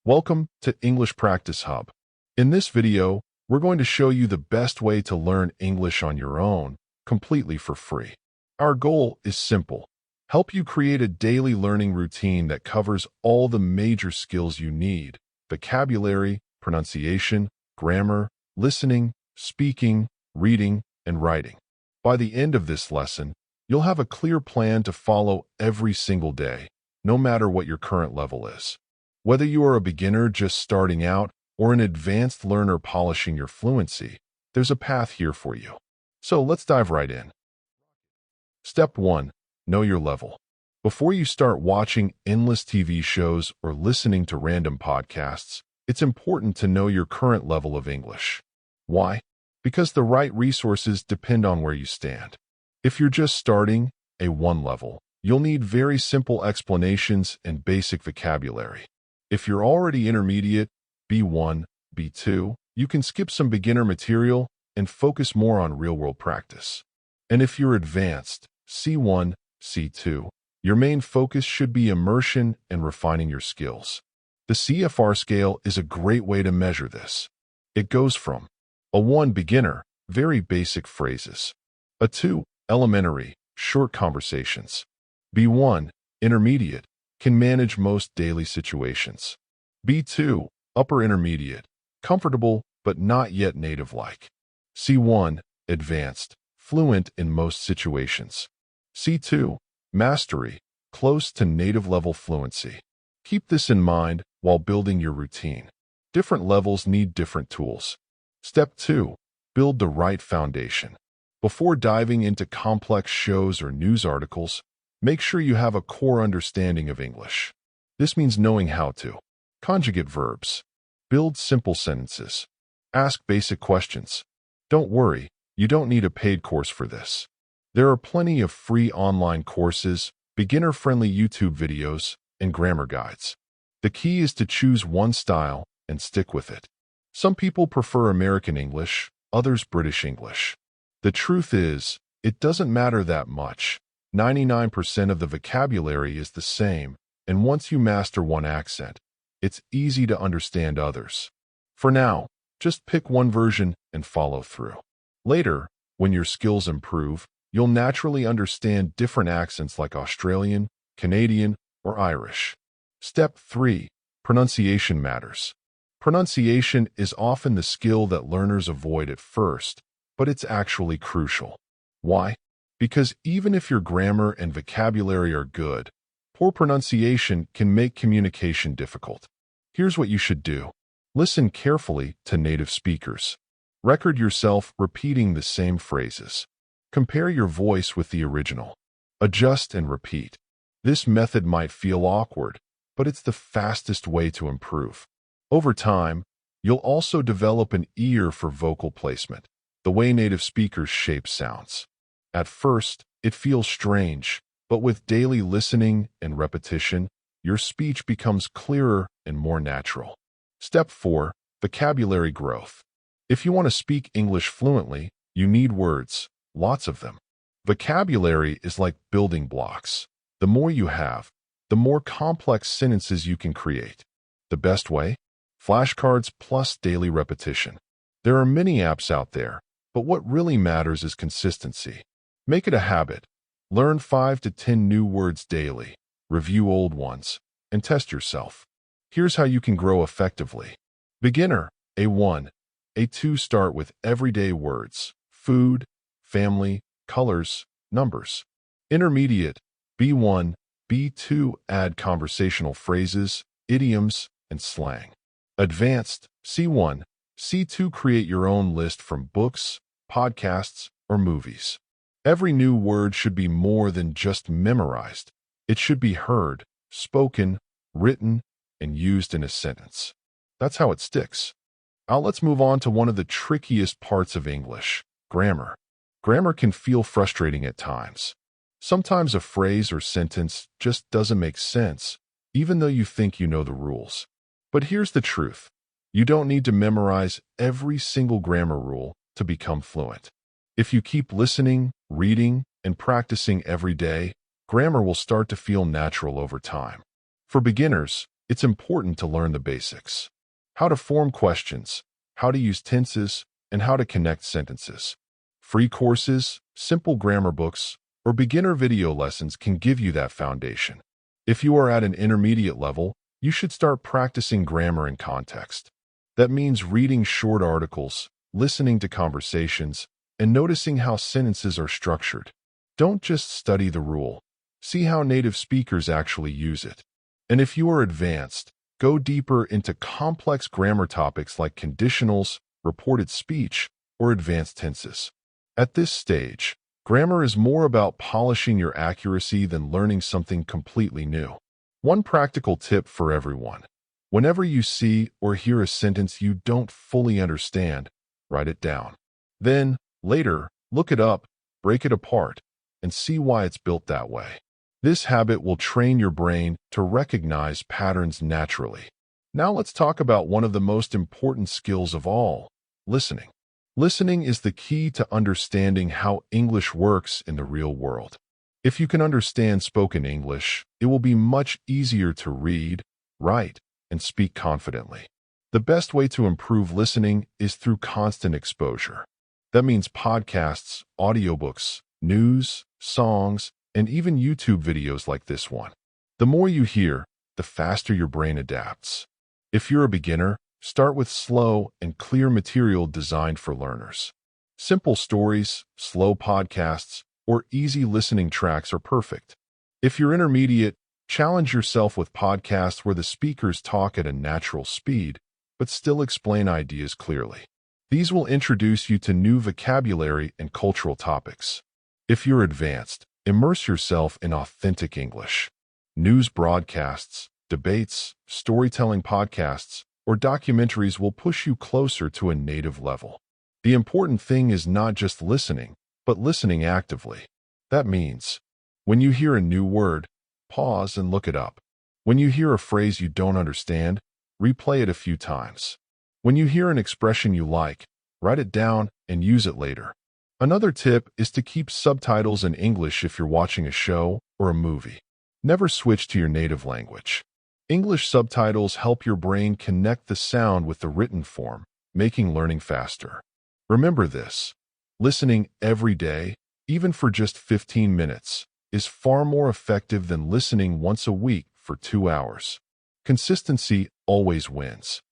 Welcome to English Practice Hub. In this video, we're going to show you the best way to learn English on your own, completely for free. Our goal is simple: help you create a daily learning routine that covers all the major skills you need: vocabulary, pronunciation, grammar, listening, speaking, reading, and writing. By the end of this lesson, you'll have a clear plan to follow every single day, no matter what your current level is. Whether you are a beginner just starting out or an advanced learner polishing your fluency, there's a path here for you. So let's dive right in. Step 1. Know your level. Before you start watching endless TV shows or listening to random podcasts, it's important to know your current level of English. Why? Because the right resources depend on where you stand. If you're just starting, A1 level, you'll need very simple explanations and basic vocabulary. If you're already intermediate, B1, B2, you can skip some beginner material and focus more on real-world practice. And if you're advanced, C1, C2, your main focus should be immersion and refining your skills. The CFR scale is a great way to measure this. It goes from A1 beginner, very basic phrases; A2 elementary, short conversations; B1 intermediate, can manage most daily situations; B2 upper intermediate, comfortable but not yet native-like; C1 advanced, fluent in most situations; C2 mastery, close to native-level fluency. Keep this in mind while building your routine. Different levels need different tools. Step 2. Build the right foundation. Before diving into complex shows or news articles, make sure you have a core understanding of English. This means knowing how to conjugate verbs, build simple sentences, ask basic questions. Don't worry, you don't need a paid course for this. There are plenty of free online courses, beginner-friendly YouTube videos, and grammar guides. The key is to choose one style and stick with it. Some people prefer American English, others British English. The truth is, it doesn't matter that much. 99% of the vocabulary is the same, and once you master one accent, it's easy to understand others. For now, just pick one version and follow through. Later, when your skills improve, you'll naturally understand different accents like Australian, Canadian, or Irish. Step 3. Pronunciation matters. Pronunciation is often the skill that learners avoid at first, but it's actually crucial. Why? Because even if your grammar and vocabulary are good, poor pronunciation can make communication difficult. Here's what you should do. Listen carefully to native speakers. Record yourself repeating the same phrases. Compare your voice with the original. Adjust and repeat. This method might feel awkward, but it's the fastest way to improve. Over time, you'll also develop an ear for vocal placement, the way native speakers shape sounds. At first, it feels strange, but with daily listening and repetition, your speech becomes clearer and more natural. Step 4. Vocabulary growth. If you want to speak English fluently, you need words, lots of them. Vocabulary is like building blocks. The more you have, the more complex sentences you can create. The best way? Flashcards plus daily repetition. There are many apps out there, but what really matters is consistency. Make it a habit. Learn 5 to 10 new words daily, review old ones, and test yourself. Here's how you can grow effectively. Beginner, A1. A2 start with everyday words: food, family, colors, numbers. Intermediate, B1, B2 add conversational phrases, idioms, and slang. Advanced, C1, C2 create your own list from books, podcasts, or movies. Every new word should be more than just memorized. It should be heard, spoken, written, and used in a sentence. That's how it sticks. Now let's move on to one of the trickiest parts of English: grammar. Grammar can feel frustrating at times. Sometimes a phrase or sentence just doesn't make sense, even though you think you know the rules. But here's the truth. You don't need to memorize every single grammar rule to become fluent. If you keep listening, reading, and practicing every day, grammar will start to feel natural over time. For beginners, it's important to learn the basics. How to form questions, how to use tenses, and how to connect sentences. Free courses, simple grammar books, or beginner video lessons can give you that foundation. If you are at an intermediate level, you should start practicing grammar and context. That means reading short articles, listening to conversations, and noticing how sentences are structured. Don't just study the rule. See how native speakers actually use it. And if you are advanced, go deeper into complex grammar topics like conditionals, reported speech, or advanced tenses. At this stage, grammar is more about polishing your accuracy than learning something completely new. One practical tip for everyone. Whenever you see or hear a sentence you don't fully understand, write it down. Then, later, look it up, break it apart, and see why it's built that way. This habit will train your brain to recognize patterns naturally. Now let's talk about one of the most important skills of all, listening. Listening is the key to understanding how English works in the real world. If you can understand spoken English, it will be much easier to read, write, and speak confidently. The best way to improve listening is through constant exposure. That means podcasts, audiobooks, news, songs, and even YouTube videos like this one. The more you hear, the faster your brain adapts. If you're a beginner, start with slow and clear material designed for learners. Simple stories, slow podcasts, or easy listening tracks are perfect. If you're intermediate, challenge yourself with podcasts where the speakers talk at a natural speed, but still explain ideas clearly. These will introduce you to new vocabulary and cultural topics. If you're advanced, immerse yourself in authentic English. News broadcasts, debates, storytelling podcasts, or documentaries will push you closer to a native level. The important thing is not just listening, but listening actively. That means, when you hear a new word, pause and look it up. When you hear a phrase you don't understand, replay it a few times. When you hear an expression you like, write it down and use it later. Another tip is to keep subtitles in English if you're watching a show or a movie. Never switch to your native language. English subtitles help your brain connect the sound with the written form, making learning faster. Remember this: listening every day, even for just 15 minutes, is far more effective than listening once a week for 2 hours. Consistency always wins.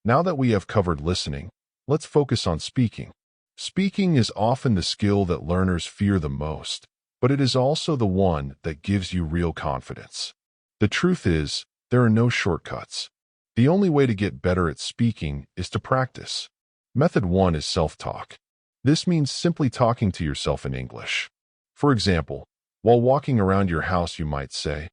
Now that we have covered listening, let's focus on speaking. Speaking is often the skill that learners fear the most, but it is also the one that gives you real confidence. The truth is, there are no shortcuts. The only way to get better at speaking is to practice. Method 1 is self-talk. This means simply talking to yourself in English. For example, while walking around your house you might say,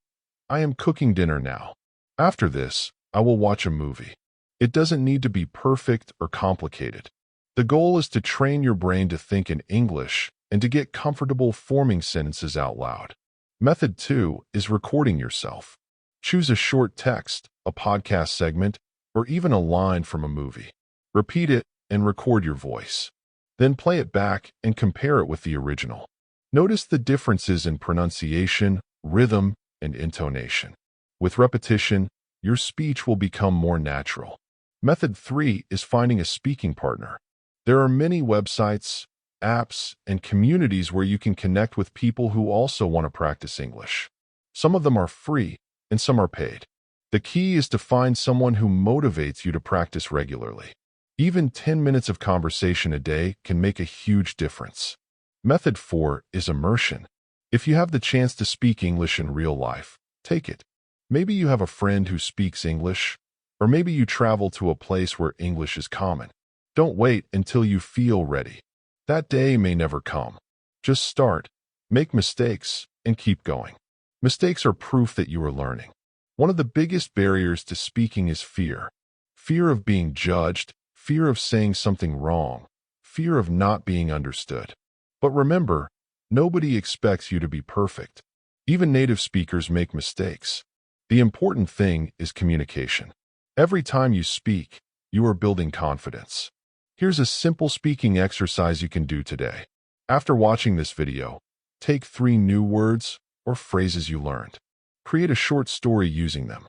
"I am cooking dinner now. After this, I will watch a movie." It doesn't need to be perfect or complicated. The goal is to train your brain to think in English and to get comfortable forming sentences out loud. Method 2 is recording yourself. Choose a short text, a podcast segment, or even a line from a movie. Repeat it and record your voice. Then play it back and compare it with the original. Notice the differences in pronunciation, rhythm, and intonation. With repetition, your speech will become more natural. Method 3 is finding a speaking partner. There are many websites, apps, and communities where you can connect with people who also want to practice English. Some of them are free, and some are paid. The key is to find someone who motivates you to practice regularly. Even 10 minutes of conversation a day can make a huge difference. Method 4 is immersion. If you have the chance to speak English in real life, take it. Maybe you have a friend who speaks English, or maybe you travel to a place where English is common. Don't wait until you feel ready. That day may never come. Just start, make mistakes, and keep going. Mistakes are proof that you are learning. One of the biggest barriers to speaking is fear. Fear of being judged, fear of saying something wrong, fear of not being understood. But remember, nobody expects you to be perfect. Even native speakers make mistakes. The important thing is communication. Every time you speak, you are building confidence. Here's a simple speaking exercise you can do today. After watching this video, take 3 new words or phrases you learned. Create a short story using them.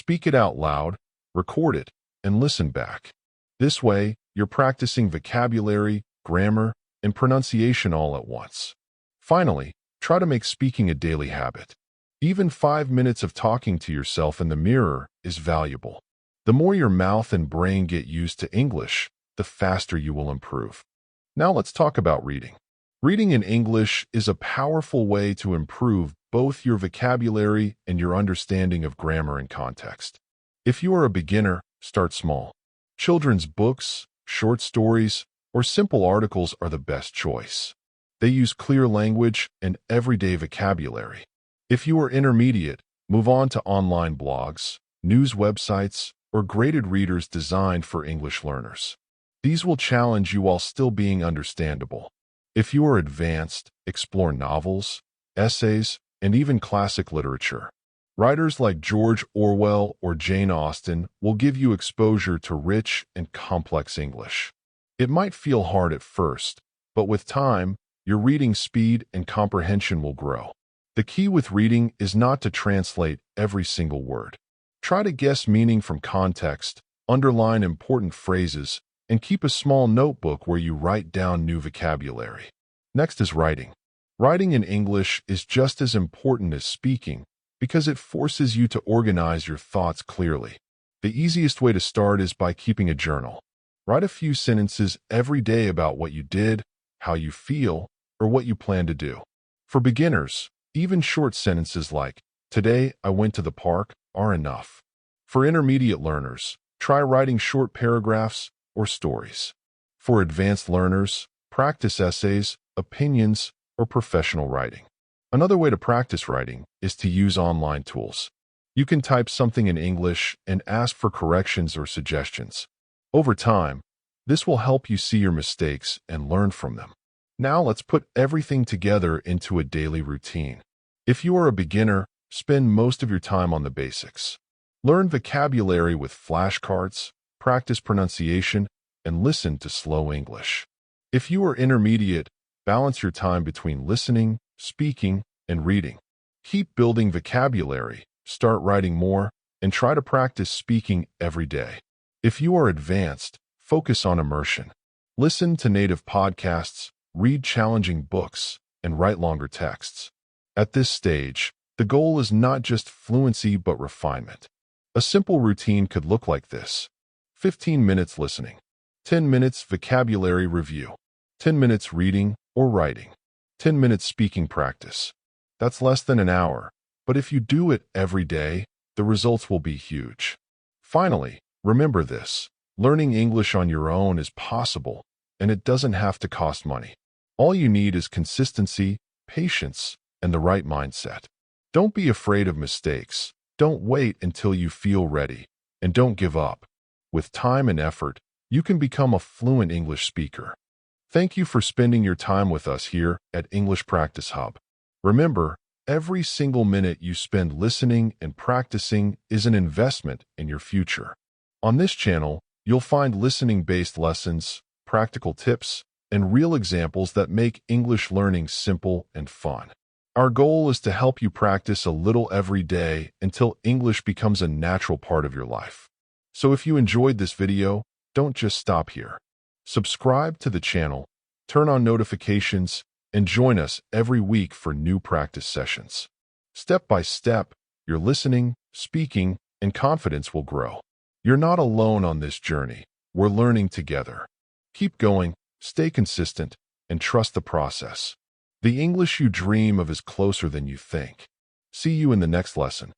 Speak it out loud, record it, and listen back. This way, you're practicing vocabulary, grammar, and pronunciation all at once. Finally, try to make speaking a daily habit. Even 5 minutes of talking to yourself in the mirror is valuable. The more your mouth and brain get used to English, the faster you will improve. Now let's talk about reading. Reading in English is a powerful way to improve both your vocabulary and your understanding of grammar and context. If you are a beginner, start small. Children's books, short stories, or simple articles are the best choice. They use clear language and everyday vocabulary. If you are intermediate, move on to online blogs, news websites, or graded readers designed for English learners. These will challenge you while still being understandable. If you are advanced, explore novels, essays, and even classic literature. Writers like George Orwell or Jane Austen will give you exposure to rich and complex English. It might feel hard at first, but with time, your reading speed and comprehension will grow. The key with reading is not to translate every single word. Try to guess meaning from context, underline important phrases, and keep a small notebook where you write down new vocabulary. Next is writing. Writing in English is just as important as speaking because it forces you to organize your thoughts clearly. The easiest way to start is by keeping a journal. Write a few sentences every day about what you did, how you feel, or what you plan to do. For beginners, even short sentences like, "Today I went to the park," are enough. For intermediate learners, try writing short paragraphs or stories. For advanced learners, practice essays, opinions, or professional writing. Another way to practice writing is to use online tools. You can type something in English and ask for corrections or suggestions. Over time, this will help you see your mistakes and learn from them. Now let's put everything together into a daily routine. If you are a beginner, spend most of your time on the basics. Learn vocabulary with flashcards, practice pronunciation, and listen to slow English. If you are intermediate, balance your time between listening, speaking, and reading. Keep building vocabulary, start writing more, and try to practice speaking every day. If you are advanced, focus on immersion. Listen to native podcasts, read challenging books, and write longer texts. At this stage, the goal is not just fluency but refinement. A simple routine could look like this: 15 minutes listening, 10 minutes vocabulary review, 10 minutes reading or writing, 10 minutes speaking practice. That's less than an hour, but if you do it every day, the results will be huge. Finally, remember this: learning English on your own is possible, and it doesn't have to cost money. All you need is consistency, patience, and the right mindset. Don't be afraid of mistakes. Don't wait until you feel ready, and don't give up. With time and effort, you can become a fluent English speaker. Thank you for spending your time with us here at English Practice Hub. Remember, every single minute you spend listening and practicing is an investment in your future. On this channel, you'll find listening-based lessons, practical tips, and real examples that make English learning simple and fun. Our goal is to help you practice a little every day until English becomes a natural part of your life. So if you enjoyed this video, don't just stop here. Subscribe to the channel, turn on notifications, and join us every week for new practice sessions. Step by step, your listening, speaking, and confidence will grow. You're not alone on this journey. We're learning together. Keep going, stay consistent, and trust the process. The English you dream of is closer than you think. See you in the next lesson.